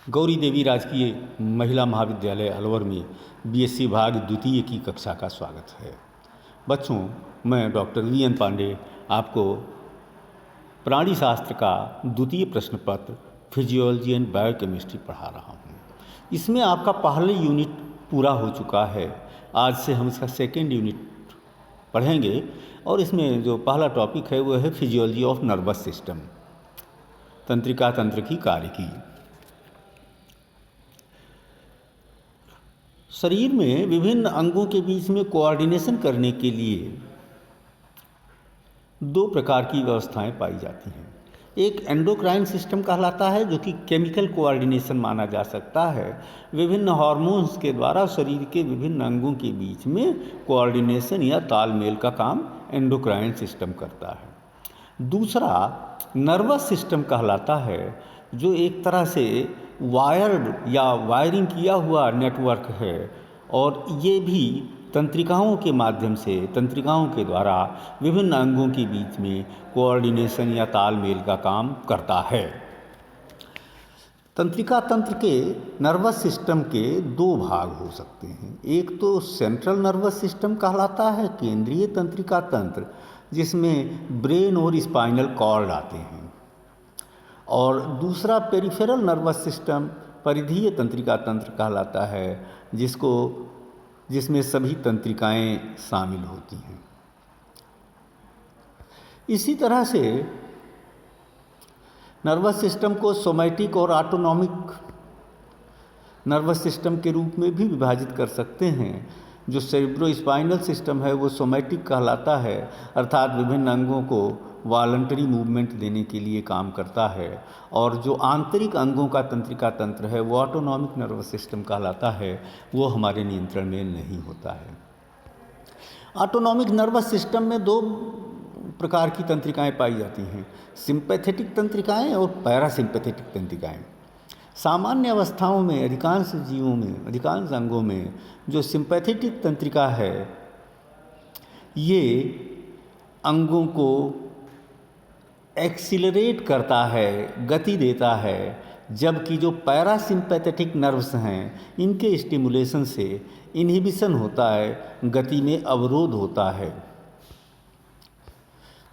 गौरी देवी राजकीय महिला महाविद्यालय अलवर में बीएससी भाग द्वितीय की कक्षा का स्वागत है। बच्चों, मैं डॉक्टर वीएन पांडे आपको प्राणी शास्त्र का द्वितीय प्रश्न पत्र फिजियोलॉजी एंड बायोकेमिस्ट्री पढ़ा रहा हूँ। इसमें आपका पहला यूनिट पूरा हो चुका है। आज से हम इसका सेकेंड यूनिट पढ़ेंगे और इसमें जो पहला टॉपिक है वो है फिजियोलॉजी ऑफ नर्वस सिस्टम, तंत्रिका तंत्र की कार्यकी। शरीर में विभिन्न अंगों के बीच में कोऑर्डिनेशन करने के लिए दो प्रकार की व्यवस्थाएं पाई जाती हैं। एक एंडोक्राइन सिस्टम कहलाता है, जो कि केमिकल कोऑर्डिनेशन माना जा सकता है। विभिन्न हार्मोन्स के द्वारा शरीर के विभिन्न अंगों के बीच में कोऑर्डिनेशन या तालमेल का काम एंडोक्राइन सिस्टम करता है। दूसरा नर्वस सिस्टम कहलाता है, जो एक तरह से वायर्ड या वायरिंग किया हुआ नेटवर्क है और ये भी तंत्रिकाओं के माध्यम से, तंत्रिकाओं के द्वारा विभिन्न अंगों के बीच में कोऑर्डिनेशन या तालमेल का काम करता है। तंत्रिका तंत्र के नर्वस सिस्टम के दो भाग हो सकते हैं। एक तो सेंट्रल नर्वस सिस्टम कहलाता है, केंद्रीय तंत्रिका तंत्र, जिसमें ब्रेन और स्पाइनल कॉर्ड आते हैं। और दूसरा पेरिफेरल नर्वस सिस्टम, परिधीय तंत्रिका तंत्र कहलाता है, जिसमें सभी तंत्रिकाएं शामिल होती हैं। इसी तरह से नर्वस सिस्टम को सोमैटिक और ऑटोनॉमिक नर्वस सिस्टम के रूप में भी विभाजित कर सकते हैं। जो सेरिब्रोस्पाइनल सिस्टम है वो सोमैटिक कहलाता है, अर्थात विभिन्न अंगों को वॉलंटरी मूवमेंट देने के लिए काम करता है। और जो आंतरिक अंगों का तंत्रिका तंत्र है वो ऑटोनॉमिक नर्वस सिस्टम कहलाता है, वो हमारे नियंत्रण में नहीं होता है। ऑटोनॉमिक नर्वस सिस्टम में दो प्रकार की तंत्रिकाएं पाई जाती हैं, सिंपैथेटिक तंत्रिकाएं और पैरासिम्पैथेटिक तंत्रिकाएं। सामान्य अवस्थाओं में अधिकांश जीवों में, अधिकांश अंगों में जो सिंपैथेटिक तंत्रिका है ये अंगों को एक्सीलरेट करता है, गति देता है, जबकि जो पैरासिम्पैथेटिक नर्व्स हैं इनके स्टिमुलेशन से इनहिबिशन होता है, गति में अवरोध होता है।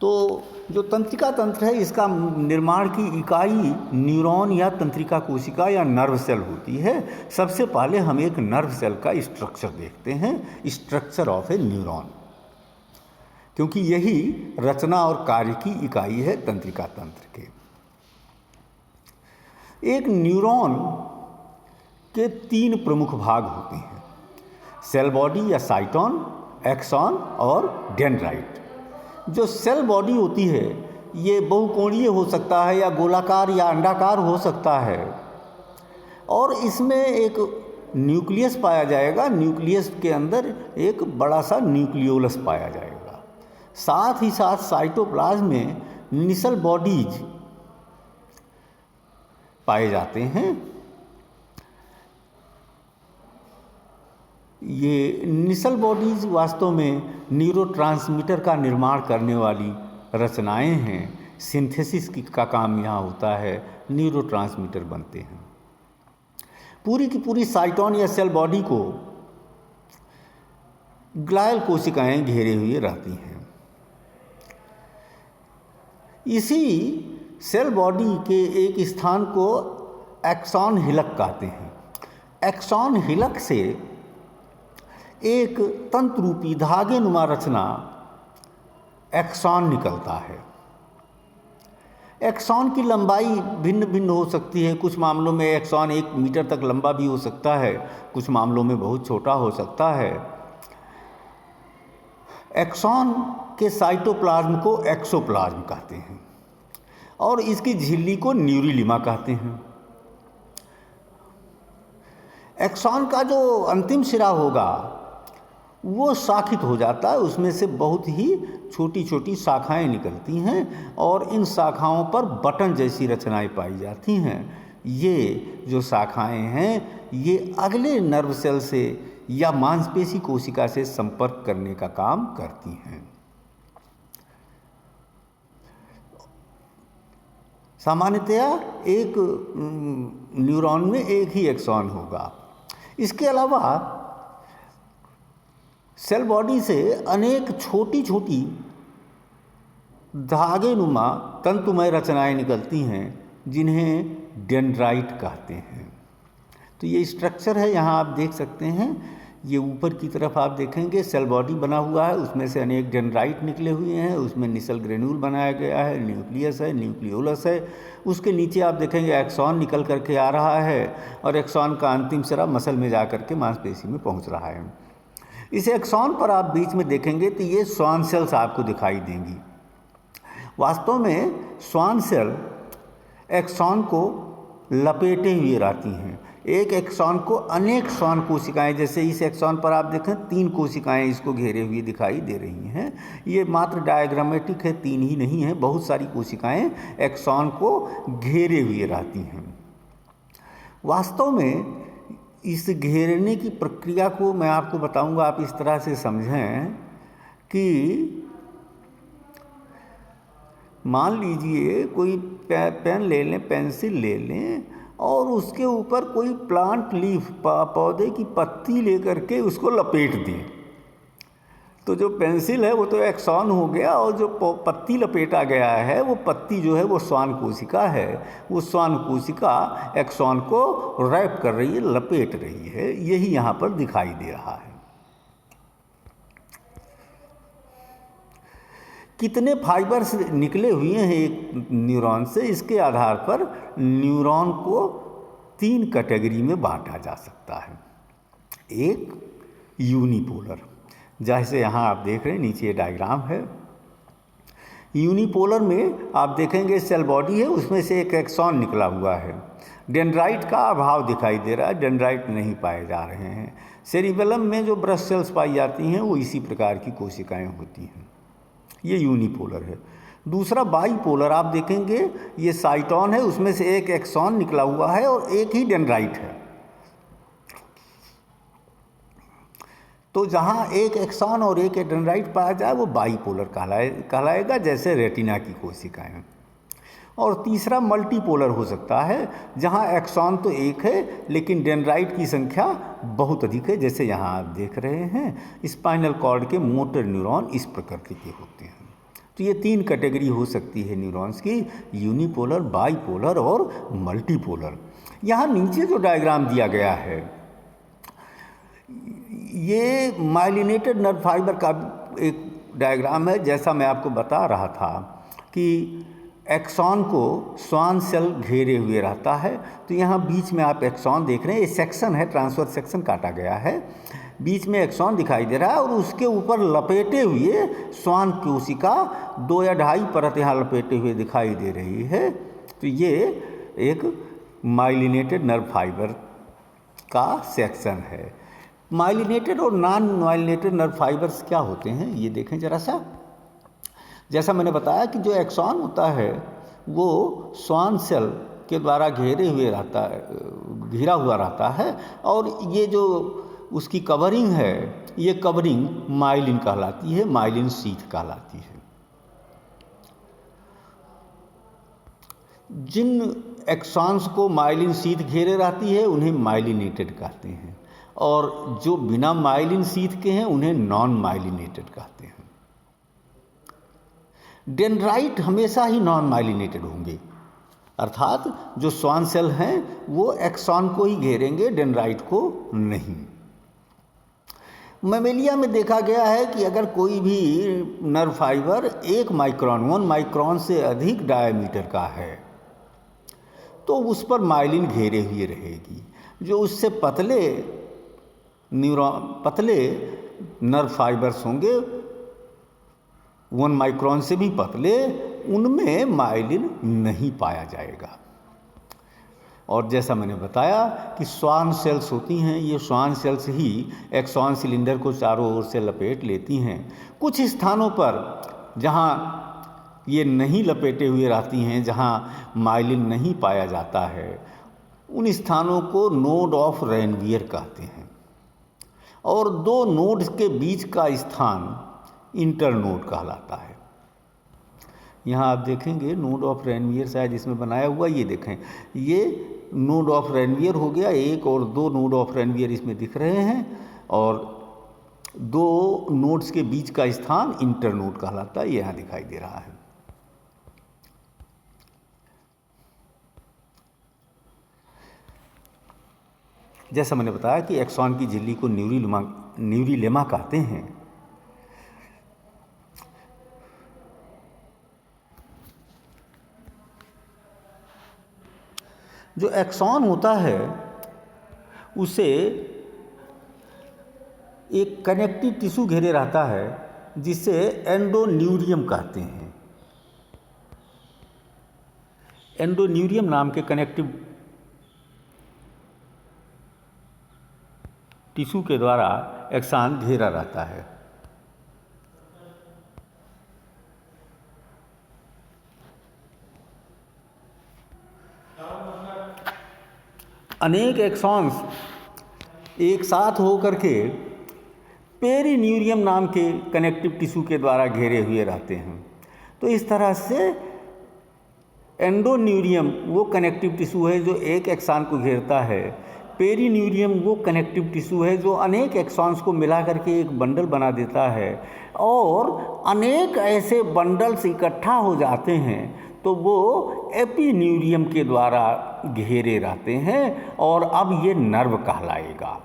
तो जो तंत्रिका तंत्र है इसका निर्माण की इकाई न्यूरॉन या तंत्रिका कोशिका या नर्व सेल होती है। सबसे पहले हम एक नर्व सेल का स्ट्रक्चर देखते हैं, स्ट्रक्चर ऑफ ए न्यूरॉन, क्योंकि यही रचना और कार्य की इकाई है तंत्रिका तंत्र के। एक न्यूरॉन के तीन प्रमुख भाग होते हैं, सेल बॉडी या साइटोन, एक्सॉन और डेंड्राइट। जो सेल बॉडी होती है ये बहुकोणीय हो सकता है या गोलाकार या अंडाकार हो सकता है, और इसमें एक न्यूक्लियस पाया जाएगा। न्यूक्लियस के अंदर एक बड़ा सा न्यूक्लियोलस पाया जाएगा। साथ ही साथ साइटोप्लाज्म में निसल बॉडीज पाए जाते हैं। ये निसल बॉडीज वास्तव में न्यूरोट्रांसमीटर का निर्माण करने वाली रचनाएं हैं। सिंथेसिस का काम यहाँ होता है, न्यूरोट्रांसमीटर बनते हैं। पूरी की पूरी साइटोन या सेल बॉडी को ग्लायल कोशिकाएं घेरे हुए रहती हैं। इसी सेल बॉडी के एक स्थान को एक्सॉन हिलक कहते हैं। एक्सॉन हिलक से एक तंतुरूपी धागे नुमा रचना एक्सॉन निकलता है। एक्सॉन की लंबाई भिन्न भिन्न हो सकती है। कुछ मामलों में एक्सॉन 1 मीटर तक लंबा भी हो सकता है, कुछ मामलों में बहुत छोटा हो सकता है। एक्सॉन के साइटोप्लाज्म को एक्सोप्लाज्म कहते हैं और इसकी झिल्ली को न्यूरिलिमा कहते हैं। एक्सॉन का जो अंतिम सिरा होगा वो शाखित हो जाता है, उसमें से बहुत ही छोटी छोटी शाखाएं निकलती हैं और इन शाखाओं पर बटन जैसी रचनाएं पाई जाती हैं। ये जो शाखाएं हैं ये अगले नर्व सेल से या मांसपेशी कोशिका से संपर्क करने का काम करती हैं। सामान्यतया एक न्यूरॉन में एक ही एक्सॉन होगा। इसके अलावा सेल बॉडी से अनेक छोटी छोटी धागे नुमा तंतुमय रचनाएं निकलती हैं जिन्हें डेंड्राइट कहते हैं। तो ये स्ट्रक्चर है, यहाँ आप देख सकते हैं। ये ऊपर की तरफ आप देखेंगे सेल बॉडी बना हुआ है, उसमें से अनेक डेंड्राइट निकले हुए हैं, उसमें निसल ग्रेन्यूल बनाया गया है, न्यूक्लियस है, न्यूक्लियोलस है। उसके नीचे आप देखेंगे एक्सॉन निकल करके आ रहा है और एक्सॉन का अंतिम सिरा मसल में जा करके मांसपेशी में पहुंच रहा है। इस एक्सॉन पर आप बीच में देखेंगे तो ये स्वान सेल्स आपको दिखाई देंगी। वास्तव में स्वान सेल एक्सॉन को लपेटे हुए रहती हैं। एक एक्सॉन को अनेक स्वान कोशिकाएं, जैसे इस एक्सॉन पर आप देखें 3 कोशिकाएं इसको घेरे हुए दिखाई दे रही हैं। ये मात्र डायग्रामेटिक है, 3 ही नहीं है, बहुत सारी कोशिकाएं एक्सॉन को घेरे हुए रहती हैं। वास्तव में इस घेरने की प्रक्रिया को मैं आपको बताऊंगा, आप इस तरह से समझें कि मान लीजिए कोई पेन ले लें, पेंसिल ले लें और उसके ऊपर कोई प्लांट लीफ, पौधे की पत्ती लेकर के उसको लपेट दें, तो जो पेंसिल है वो तो एक्सॉन हो गया और जो पत्ती लपेटा गया है वो पत्ती जो है वो स्वान कोशिका है। वो स्वान कोशिका एक्सॉन को रैप कर रही है, लपेट रही है। यही यहाँ पर दिखाई दे रहा है। कितने फाइबर्स निकले हुए हैं एक न्यूरॉन से, इसके आधार पर न्यूरॉन को 3 कैटेगरी में बांटा जा सकता है। एक यूनिपोलर, जैसे यहाँ आप देख रहे हैं नीचे डायग्राम है। यूनिपोलर में आप देखेंगे सेल बॉडी है, उसमें से एक एक्सॉन निकला हुआ है। डेंड्राइट का अभाव दिखाई दे रहा है, डेंड्राइट नहीं पाए जा रहे हैं। सेरिबेलम में जो ब्रश सेल्स पाई जाती हैं वो इसी प्रकार की कोशिकाएं होती हैं। ये यूनिपोलर है। दूसरा बाईपोलर, आप देखेंगे ये साइटोन है, उसमें से एक एक्सॉन निकला हुआ है और एक ही डेंड्राइट है। तो जहाँ एक एक्सॉन और एक डेंड्राइट पाया जाए वो बाईपोलर कहलाएगा, जैसे रेटिना की कोशिकाएं। और तीसरा मल्टीपोलर हो सकता है, जहाँ एक्सॉन तो एक है लेकिन डेंड्राइट की संख्या बहुत अधिक है, जैसे यहाँ आप देख रहे हैं। स्पाइनल कॉर्ड के मोटर न्यूरॉन इस प्रकृति के होते हैं। तो ये 3 कैटेगरी हो सकती है न्यूरॉन्स की, यूनिपोलर, बाईपोलर और मल्टीपोलर। यहाँ नीचे जो डायग्राम दिया गया है ये माइलिनेटेड नर्व फाइबर का एक डायग्राम है। जैसा मैं आपको बता रहा था कि एक्सॉन को स्वान सेल घेरे हुए रहता है। तो यहाँ बीच में आप एक्सॉन देख रहे हैं, ये सेक्शन है, ट्रांसवर्स सेक्शन काटा गया है। बीच में एक्सॉन दिखाई दे रहा है और उसके ऊपर लपेटे हुए स्वान कोशिका 2 या 2.5 परत यहाँ लपेटे हुए दिखाई दे रही है। तो ये एक माइलिनेटेड नर्व फाइबर का सेक्शन है। माइलिनेटेड और नॉन माइलिनेटेड नर्व फाइबर्स क्या होते हैं ये देखें जरा सा। जैसा मैंने बताया कि जो एक्सॉन होता है वो स्वान सेल के द्वारा घेरे हुए रहता है, घिरा हुआ रहता है, और ये जो उसकी कवरिंग है ये कवरिंग माइलिन कहलाती है, माइलिन शीथ कहलाती है। जिन एक्सॉन्स को माइलिन शीथ घेरे रहती है उन्हें माइलिनेटेड कहते हैं, और जो बिना माइलिन शीथ के हैं उन्हें नॉन माइलिनेटेड कहते हैं। डेंड्राइट हमेशा ही नॉन माइलिनेटेड होंगे, अर्थात जो स्वान सेल हैं वो एक्सॉन को ही घेरेंगे, डेंड्राइट को नहीं। मैमेलिया में देखा गया है कि अगर कोई भी नर्व फाइबर 1 माइक्रोन 1 माइक्रोन से अधिक डायमीटर का है तो उस पर माइलिन घेरे हुए रहेगी। जो उससे पतले नर्व फाइबर्स होंगे 1 माइक्रोन से भी पतले, उनमें माइलिन नहीं पाया जाएगा। और जैसा मैंने बताया कि स्वान सेल्स होती हैं, ये स्वान सेल्स ही एक्सॉन सिलेंडर को चारों ओर से लपेट लेती हैं। कुछ स्थानों पर जहाँ ये नहीं लपेटे हुए रहती हैं, जहाँ माइलिन नहीं पाया जाता है, उन स्थानों को नोड ऑफ रेनवियर कहते हैं। और 2 नोड्स के बीच का स्थान इंटरनोड कहलाता है। यहाँ आप देखेंगे नोड ऑफ रेनवियर शायद इसमें बनाया हुआ, ये देखें, ये नोड ऑफ रेनवियर हो गया, एक और दो नोड ऑफ रेनवियर इसमें दिख रहे हैं, और दो नोड्स के बीच का स्थान इंटरनोड कहलाता है, यहाँ दिखाई दे रहा है। जैसा मैंने बताया कि एक्सॉन की झिल्ली को न्यूरीलेमा कहते हैं। जो एक्सॉन होता है उसे एक कनेक्टिव टिश्यू घेरे रहता है जिसे एंडोन्यूरियम कहते हैं। एंडोन्यूरियम नाम के कनेक्टिव टिश्यू के द्वारा एक्सॉन घेरा रहता है। अनेक एक्सॉन्स एक साथ होकर के पेरिन्यूरियम नाम के कनेक्टिव टिश्यू के द्वारा घेरे हुए रहते हैं। तो इस तरह से एंडोन्यूरियम वो कनेक्टिव टिश्यू है जो एक एक्सॉन को घेरता है, पेरिन्यूरियम वो कनेक्टिव टिश्यू है जो अनेक एक्सॉन्स को मिला करके एक बंडल बना देता है, और अनेक ऐसे बंडल्स इकट्ठा हो जाते हैं तो वो एपिन्यूरियम के द्वारा घेरे रहते हैं, और अब ये नर्व कहलाएगा।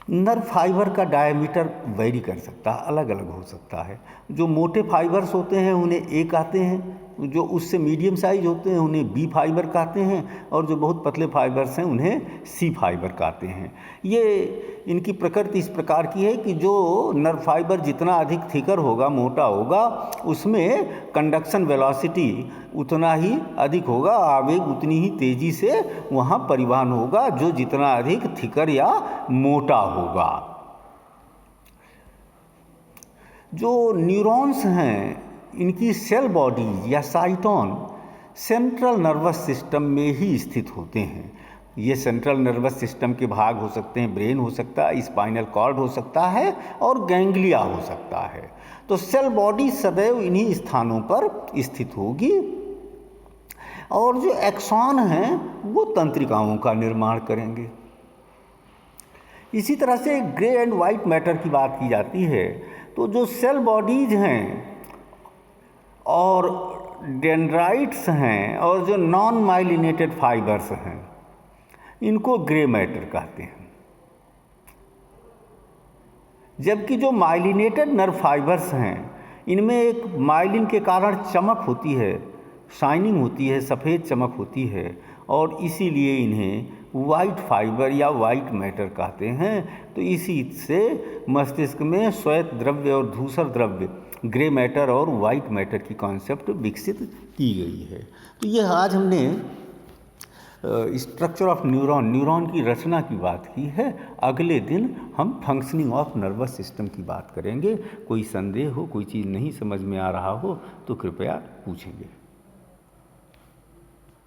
नर्व फाइबर का डायमीटर वेरी कर सकता है, अलग अलग हो सकता है। जो मोटे फाइबर्स होते हैं उन्हें ए कहते हैं, जो उससे मीडियम साइज होते हैं उन्हें बी फाइबर कहते हैं, और जो बहुत पतले फाइबर्स हैं उन्हें सी फाइबर कहते हैं। ये इनकी प्रकृति इस प्रकार की है कि जो नर्व फाइबर जितना अधिक थिकर होगा, मोटा होगा, उसमें कंडक्शन वेलोसिटी उतना ही अधिक होगा, आवेग उतनी ही तेज़ी से वहाँ परिवहन होगा जो जितना अधिक थिकर या मोटा होगा। जो न्यूरॉन्स हैं इनकी सेल बॉडीज या साइटोन सेंट्रल नर्वस सिस्टम में ही स्थित होते हैं। ये सेंट्रल नर्वस सिस्टम के भाग हो सकते हैं, ब्रेन हो सकता है, स्पाइनल कॉर्ड हो सकता है, और गैंग्लिया हो सकता है। तो सेल बॉडी सदैव इन्हीं स्थानों पर स्थित होगी, और जो एक्सॉन हैं वो तंत्रिकाओं का निर्माण करेंगे। इसी तरह से ग्रे एंड वाइट मैटर की बात की जाती है, तो जो सेल बॉडीज हैं और डेंड्राइट्स हैं और जो नॉन माइलिनेटेड फाइबर्स हैं इनको ग्रे मैटर कहते हैं। जबकि जो माइलिनेटेड नर्व फाइबर्स हैं इनमें एक माइलिन के कारण चमक होती है, शाइनिंग होती है, सफ़ेद चमक होती है, और इसीलिए इन्हें वाइट फाइबर या वाइट मैटर कहते हैं। तो इसी से मस्तिष्क में श्वेत द्रव्य और धूसर द्रव्य ग्रे मैटर और वाइट मैटर की कॉन्सेप्ट विकसित की गई है। तो ये आज हमने स्ट्रक्चर ऑफ न्यूरॉन की रचना की बात की है। अगले दिन हम फंक्शनिंग ऑफ नर्वस सिस्टम की बात करेंगे। कोई संदेह हो, कोई चीज़ नहीं समझ में आ रहा हो तो कृपया पूछेंगे।